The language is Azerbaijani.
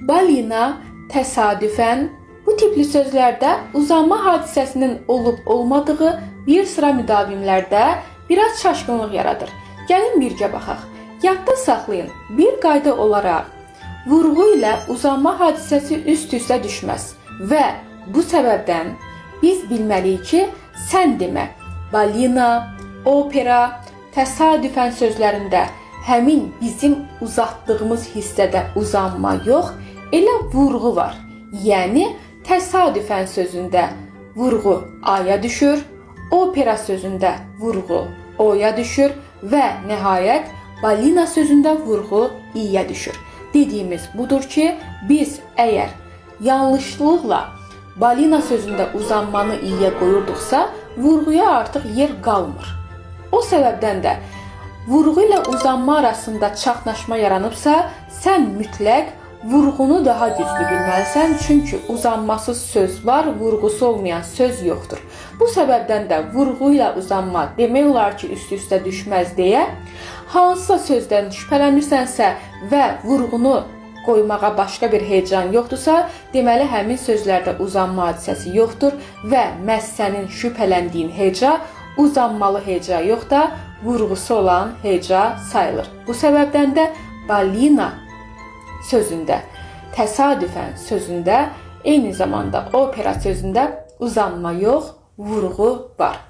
balina, təsadüfən. Bu tipli sözlərdə uzanma hadisəsinin olub-olmadığı bir sıra müdavimlərdə biraz çaşqınlıq yaradır. Gəlin birgə baxaq. Yadda saxlayın, bir qayda olaraq vurğu ilə uzanma hadisəsi üst-üstə düşməz və bu səbəbdən biz bilməliyik ki, sən demə, balina, opera, təsadüfən sözlərində həmin bizim uzatdığımız hissədə uzanma yox, elə vurğu var. Yəni, təsadüfən sözündə vurğu aya düşür, opera sözündə vurğu o'ya düşür və nəhayət balina sözündə vurğu i'yə düşür. Dediyimiz budur ki, biz əgər yanlışlıqla balina sözündə uzanmanı i'yə qoyurduqsa, vurğuya artıq yer qalmır. O səbəbdən də vurğu ilə uzanma arasında çaxnaşma yaranıbsa, sən mütləq vurğunu daha güclü bilməlisən, çünki uzanmasız söz var, vurğusu olmayan söz yoxdur. Bu səbəbdən də vurğu ilə uzanma demək olar ki, üst-üstə düşməz deyə, hansısa sözdən şübhələnirsənsə və vurğunu qoymağa başqa bir heyecan yoxdursa, deməli həmin sözlərdə uzanma hadisəsi yoxdur və məhz sənin şübhələndiyin heca uzanmalı heca yox da vurğusu olan heca sayılır. Bu səbəbdən də balina sözündə, təsadüfən sözündə, eyni zamanda opera sözündə uzanma yox, vurğu var.